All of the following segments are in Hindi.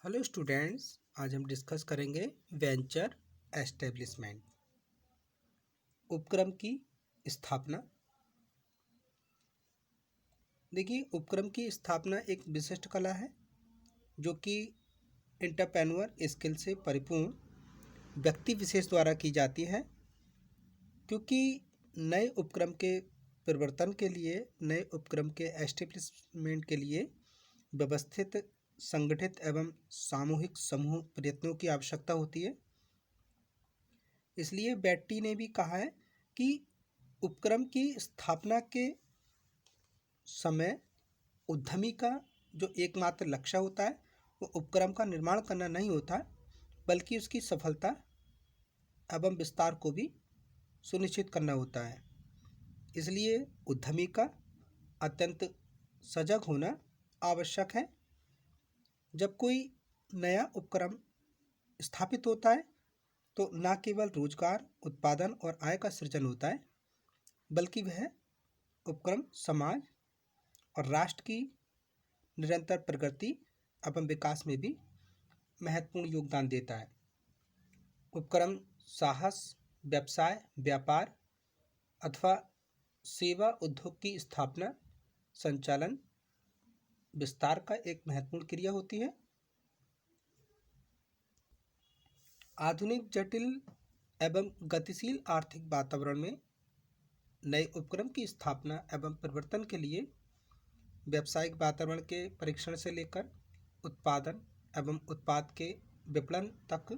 हेलो स्टूडेंट्स, आज हम डिस्कस करेंगे वेंचर एस्टेब्लिशमेंट, उपक्रम की स्थापना। देखिए, उपक्रम की स्थापना एक विशिष्ट कला है जो कि एंटरप्रेन्योर स्किल से परिपूर्ण व्यक्ति विशेष द्वारा की जाती है, क्योंकि नए उपक्रम के परिवर्तन के लिए, नए उपक्रम के एस्टेब्लिशमेंट के लिए व्यवस्थित, संगठित एवं सामूहिक समूह प्रयत्नों की आवश्यकता होती है। इसलिए बेट्टी ने भी कहा है कि उपक्रम की स्थापना के समय उद्यमी का जो एकमात्र लक्ष्य होता है वो उपक्रम का निर्माण करना नहीं होता, बल्कि उसकी सफलता एवं विस्तार को भी सुनिश्चित करना होता है। इसलिए उद्यमी का अत्यंत सजग होना आवश्यक है। जब कोई नया उपक्रम स्थापित होता है तो न केवल रोजगार, उत्पादन और आय का सृजन होता है, बल्कि वह उपक्रम समाज और राष्ट्र की निरंतर प्रगति एवं विकास में भी महत्वपूर्ण योगदान देता है। उपक्रम साहस, व्यवसाय, व्यापार अथवा सेवा उद्योग की स्थापना, संचालन, विस्तार का एक महत्वपूर्ण क्रिया होती है। आधुनिक, जटिल एवं गतिशील आर्थिक वातावरण में नए उपक्रम की स्थापना एवं परिवर्तन के लिए व्यावसायिक वातावरण के परीक्षण से लेकर उत्पादन एवं उत्पाद के विपणन तक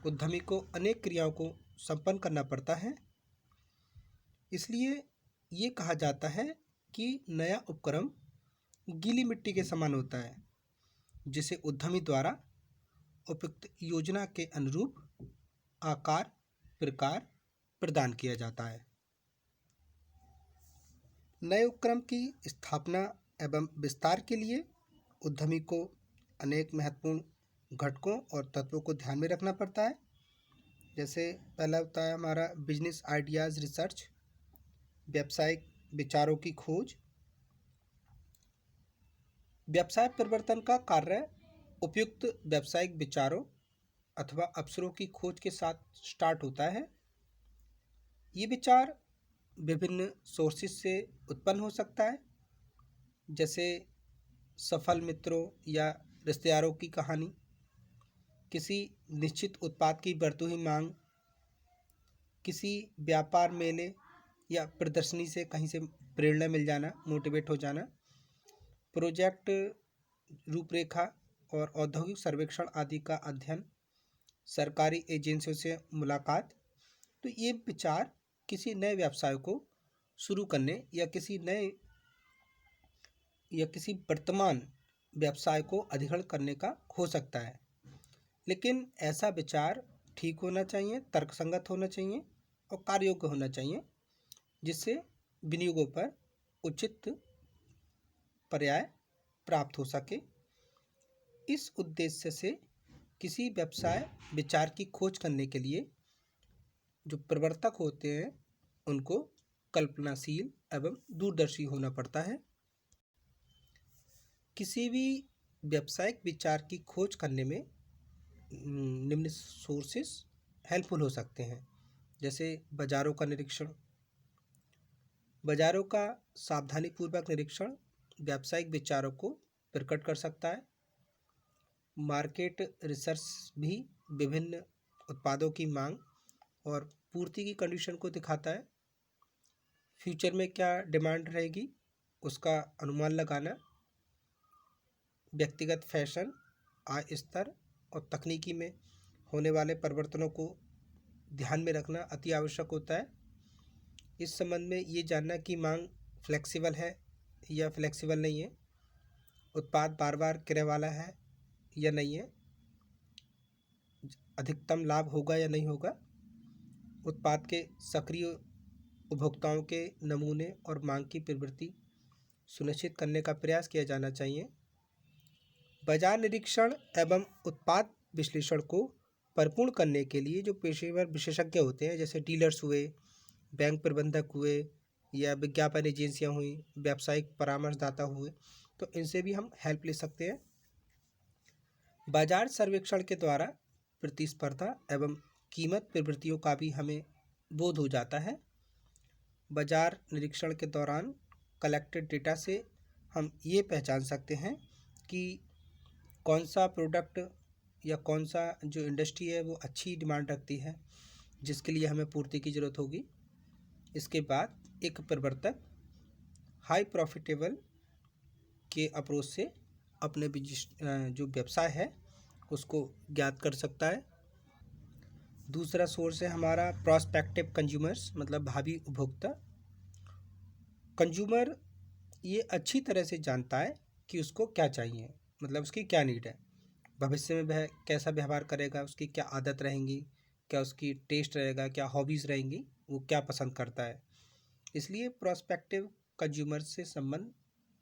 उद्यमी को अनेक क्रियाओं को संपन्न करना पड़ता है। इसलिए ये कहा जाता है कि नया उपक्रम गीली मिट्टी के समान होता है, जिसे उद्यमी द्वारा उपयुक्त योजना के अनुरूप आकार, प्रकार प्रदान किया जाता है। नए उपक्रम की स्थापना एवं विस्तार के लिए उद्यमी को अनेक महत्वपूर्ण घटकों और तत्वों को ध्यान में रखना पड़ता है। जैसे पहला होता है हमारा बिजनेस आइडियाज़ रिसर्च, व्यावसायिक विचारों की खोज। व्यवसाय परिवर्तन का कार्य उपयुक्त व्यावसायिक विचारों अथवा अवसरों की खोज के साथ स्टार्ट होता है। ये विचार विभिन्न सोर्सेज से उत्पन्न हो सकता है, जैसे सफल मित्रों या रिश्तेदारों की कहानी, किसी निश्चित उत्पाद की बढ़ती हुई मांग, किसी व्यापार मेले या प्रदर्शनी से कहीं से प्रेरणा मिल जाना, मोटिवेट हो जाना, प्रोजेक्ट रूपरेखा और औद्योगिक सर्वेक्षण आदि का अध्ययन, सरकारी एजेंसियों से मुलाकात। तो ये विचार किसी नए व्यवसाय को शुरू करने या किसी वर्तमान व्यवसाय को अधिग्रहण करने का हो सकता है। लेकिन ऐसा विचार ठीक होना चाहिए, तर्कसंगत होना चाहिए और कार्ययोग्य होना चाहिए, जिससे विनियोगों पर उचित पर्याय प्राप्त हो सके। इस उद्देश्य से किसी व्यवसाय विचार की खोज करने के लिए जो प्रवर्तक होते हैं उनको कल्पनाशील एवं दूरदर्शी होना पड़ता है। किसी भी व्यावसायिक विचार की खोज करने में निम्न सोर्सेस हेल्पफुल हो सकते हैं, जैसे बाजारों का निरीक्षण। बाजारों का सावधानीपूर्वक निरीक्षण व्यावसायिक विचारों को प्रकट कर सकता है। मार्केट रिसर्च भी विभिन्न उत्पादों की मांग और पूर्ति की कंडीशन को दिखाता है। फ्यूचर में क्या डिमांड रहेगी उसका अनुमान लगाना, व्यक्तिगत फैशन, आय स्तर और तकनीकी में होने वाले परिवर्तनों को ध्यान में रखना अति आवश्यक होता है। इस संबंध में ये जानना कि मांग फ्लेक्सिबल है या फ्लेक्सिबल नहीं है, उत्पाद बार बार क्रय वाला है या नहीं है, अधिकतम लाभ होगा या नहीं होगा, उत्पाद के सक्रिय उपभोक्ताओं के नमूने और मांग की प्रवृत्ति सुनिश्चित करने का प्रयास किया जाना चाहिए। बाजार निरीक्षण एवं उत्पाद विश्लेषण को परिपूर्ण करने के लिए जो पेशेवर विशेषज्ञ होते हैं, जैसे डीलर्स हुए, बैंक प्रबंधक हुए या विज्ञापन एजेंसियां हुई, व्यावसायिक परामर्शदाता हुए, तो इनसे भी हम हेल्प ले सकते हैं। बाजार सर्वेक्षण के द्वारा प्रतिस्पर्धा एवं कीमत प्रवृत्तियों का भी हमें बोध हो जाता है। बाजार निरीक्षण के दौरान कलेक्टेड डेटा से हम ये पहचान सकते हैं कि कौन सा प्रोडक्ट या कौन सा जो इंडस्ट्री है वो अच्छी डिमांड रखती है, जिसके लिए हमें पूर्ति की ज़रूरत होगी। इसके बाद एक प्रवर्तक हाई प्रॉफिटेबल के अप्रोच से अपने जो व्यवसाय है उसको ज्ञात कर सकता है। दूसरा सोर्स है हमारा प्रोस्पेक्टिव कंज्यूमर्स, मतलब भावी उपभोक्ता। कंज्यूमर ये अच्छी तरह से जानता है कि उसको क्या चाहिए, मतलब उसकी क्या नीड है, भविष्य में वह कैसा व्यवहार करेगा, उसकी क्या आदत रहेंगी, क्या उसकी टेस्ट रहेगा, क्या हॉबीज़ रहेंगी, वो क्या पसंद करता है। इसलिए प्रोस्पेक्टिव कंज्यूमर से संबंध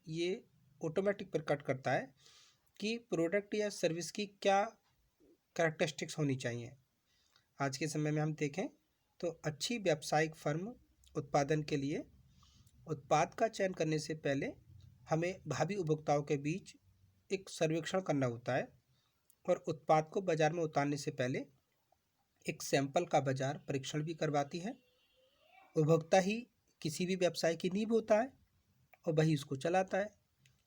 ये ऑटोमेटिक प्रकट करता है कि प्रोडक्ट या सर्विस की क्या कैरेक्टरिस्टिक्स होनी चाहिए। आज के समय में हम देखें तो अच्छी व्यावसायिक फर्म उत्पादन के लिए उत्पाद का चयन करने से पहले हमें भावी उपभोक्ताओं के बीच एक सर्वेक्षण करना होता है और उत्पाद को बाजार में उतारने से पहले एक सैंपल का बाजार परीक्षण भी करवाती है। उपभोक्ता ही किसी भी व्यवसाय की नींव होता है और वही उसको चलाता है।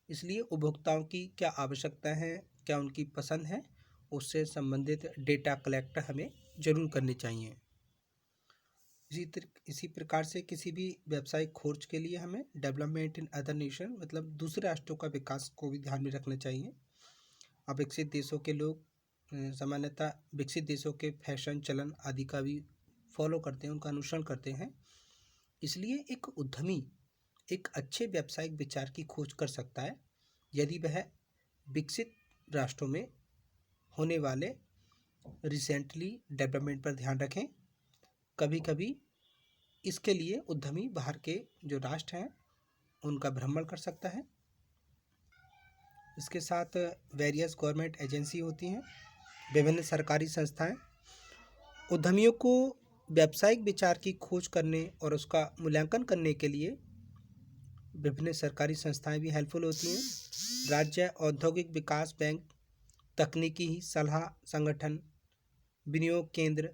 इसलिए उपभोक्ताओं की क्या आवश्यकता है, क्या उनकी पसंद है, उससे संबंधित डेटा कलेक्ट हमें जरूर करनी चाहिए। इसी प्रकार से किसी भी व्यावसायिक खोज के लिए हमें डेवलपमेंट इन अदर नेशन, मतलब दूसरे राष्ट्रों का विकास को भी ध्यान में रखना चाहिए। अब विकसित देशों के लोग सामान्यतः विकसित देशों के फैशन, चलन आदि का भी फॉलो करते हैं, उनका अनुसरण करते हैं। इसलिए एक उद्यमी एक अच्छे व्यावसायिक विचार की खोज कर सकता है यदि वह विकसित राष्ट्रों में होने वाले रिसेंटली डेवलपमेंट पर ध्यान रखें। कभी कभी इसके लिए उद्यमी बाहर के जो राष्ट्र हैं उनका भ्रमण कर सकता है। इसके साथ वेरियस गवर्नमेंट एजेंसी होती हैं, विभिन्न सरकारी संस्थाएं। उद्यमियों को व्यावसायिक विचार की खोज करने और उसका मूल्यांकन करने के लिए विभिन्न सरकारी संस्थाएं भी हेल्पफुल होती हैं। राज्य औद्योगिक विकास बैंक, तकनीकी सलाह संगठन, विनियोग केंद्र,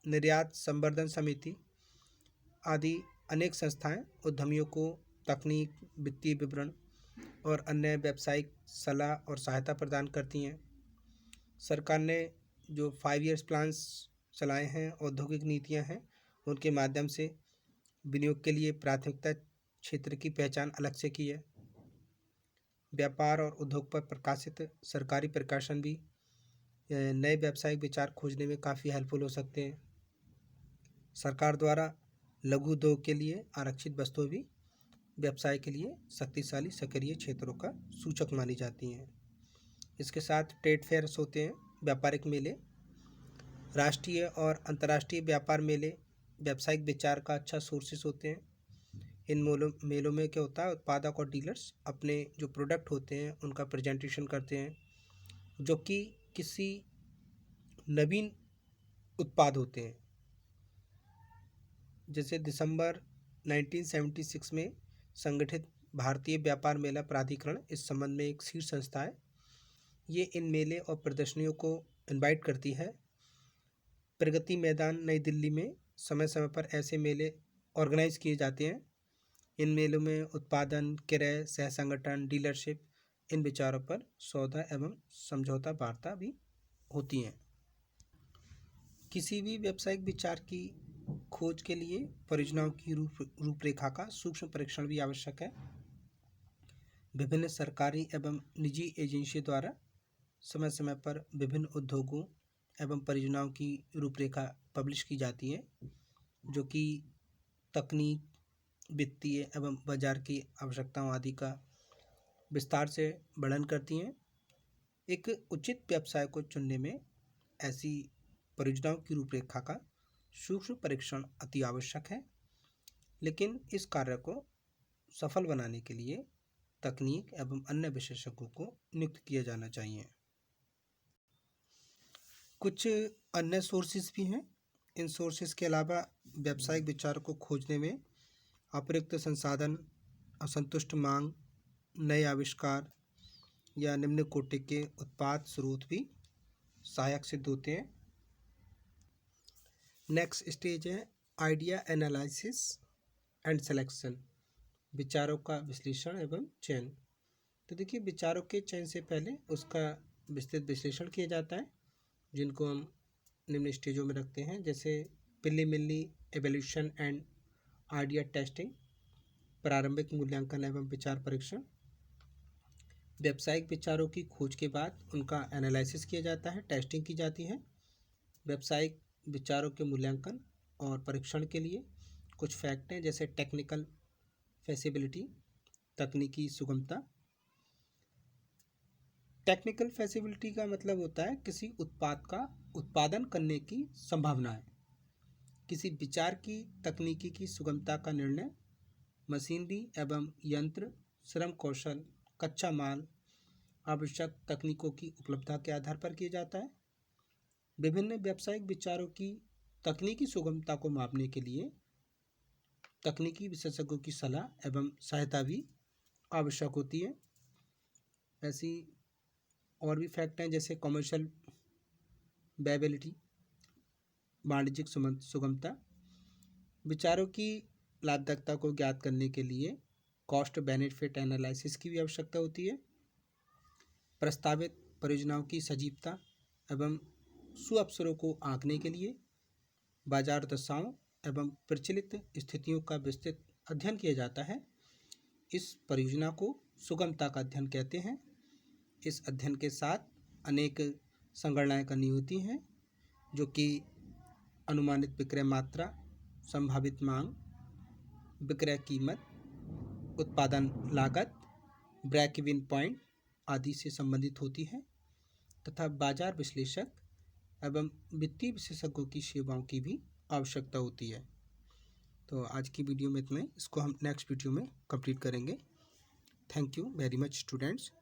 निर्यात संवर्धन समिति आदि अनेक संस्थाएं उद्यमियों को तकनीक, वित्तीय विवरण और अन्य व्यावसायिक सलाह और सहायता प्रदान करती हैं। सरकार ने जो 5 ईयर्स प्लान्स चलाए हैं, औद्योगिक नीतियां हैं, उनके माध्यम से विनियोग के लिए प्राथमिकता क्षेत्र की पहचान अलग से की है। व्यापार और उद्योग पर प्रकाशित सरकारी प्रकाशन भी नए व्यावसायिक विचार खोजने में काफ़ी हेल्पफुल हो सकते हैं। सरकार द्वारा लघु उद्योग के लिए आरक्षित वस्तुएं भी व्यवसाय के लिए शक्तिशाली सक्रिय क्षेत्रों का सूचक मानी जाती हैं। इसके साथ ट्रेड फेयर्स होते हैं, व्यापारिक मेले। राष्ट्रीय और अंतर्राष्ट्रीय व्यापार मेले व्यावसायिक विचार का अच्छा सोर्सेस होते हैं। इन मेलों में क्या होता है, उत्पादक और डीलर्स अपने जो प्रोडक्ट होते हैं उनका प्रेजेंटेशन करते हैं, जो कि किसी नवीन उत्पाद होते हैं। जैसे दिसंबर 1976 में संगठित भारतीय व्यापार मेला प्राधिकरण इस संबंध में एक शीर्ष संस्था है। ये इन मेले और प्रदर्शनियों को इनवाइट करती है। प्रगति मैदान नई दिल्ली में समय समय पर ऐसे मेले ऑर्गेनाइज किए जाते हैं। इन मेलों में उत्पादन, क्रय, सह संगठन, डीलरशिप, इन विचारों पर सौदा एवं समझौता वार्ता भी होती हैं। किसी भी व्यावसायिक विचार की खोज के लिए परियोजनाओं की रूपरेखा का सूक्ष्म परीक्षण भी आवश्यक है। विभिन्न सरकारी एवं निजी एजेंसियों द्वारा समय समय पर विभिन्न उद्योगों एवं परियोजनाओं की रूपरेखा पब्लिश की जाती है, जो कि तकनीक, वित्तीय एवं बाजार की आवश्यकताओं आदि का विस्तार से वर्णन करती हैं। एक उचित व्यवसाय को चुनने में ऐसी परियोजनाओं की रूपरेखा का सूक्ष्म परीक्षण अति आवश्यक है, लेकिन इस कार्य को सफल बनाने के लिए तकनीक एवं अन्य विशेषज्ञों को नियुक्त किया जाना चाहिए। कुछ अन्य सोर्सेज भी हैं। इन सोर्सेज के अलावा व्यावसायिक विचार को खोजने में अतिरिक्त संसाधन, असंतुष्ट मांग, नए आविष्कार, या निम्न कोटि के उत्पाद स्रोत भी सहायक सिद्ध होते हैं। नेक्स्ट स्टेज है आइडिया एनालिसिस एंड सिलेक्शन, विचारों का विश्लेषण एवं चयन। तो देखिए, विचारों के चयन से पहले उसका विस्तृत विश्लेषण किया जाता है, जिनको हम निम्न स्टेजों में रखते हैं, जैसे preliminary evolution and idea testing, प्रारंभिक मूल्यांकन एवं विचार परीक्षण। व्यावसायिक विचारों की खोज के बाद उनका एनालिसिस किया जाता है, टेस्टिंग की जाती है। व्यावसायिक विचारों के मूल्यांकन और परीक्षण के लिए कुछ फैक्ट हैं, जैसे टेक्निकल फैसिबिलिटी, तकनीकी सुगमता। टेक्निकल फैसिबिलिटी का मतलब होता है किसी उत्पाद का उत्पादन करने की संभावना है। किसी विचार की तकनीकी की सुगमता का निर्णय मशीनरी एवं यंत्र, श्रम कौशल, कच्चा माल, आवश्यक तकनीकों की उपलब्धता के आधार पर किया जाता है। विभिन्न व्यावसायिक विचारों की तकनीकी सुगमता को मापने के लिए तकनीकी विशेषज्ञों की सलाह एवं सहायता भी आवश्यक होती है। ऐसी और भी फैक्ट हैं, जैसे कमर्शियल वायबिलिटी, वाणिज्यिक सुगमता। विचारों की लाभदायकता को ज्ञात करने के लिए कॉस्ट बेनिफिट एनालिसिस की भी आवश्यकता होती है। प्रस्तावित परियोजनाओं की सजीवता एवं सुअवसरों को आंकने के लिए बाजार दशाओं एवं प्रचलित स्थितियों का विस्तृत अध्ययन किया जाता है। इस परियोजना को सुगमता का अध्ययन कहते हैं। इस अध्ययन के साथ अनेक संगणनाएं करनी होती हैं, जो कि अनुमानित विक्रय मात्रा, संभावित मांग, विक्रय कीमत, उत्पादन लागत, ब्रेक इवन पॉइंट आदि से संबंधित होती है, तथा बाजार विश्लेषक एवं वित्तीय विशेषज्ञों की सेवाओं की भी आवश्यकता होती है। तो आज की वीडियो में इतना ही, इसको हम नेक्स्ट वीडियो में कंप्लीट करेंगे। Thank you very much students.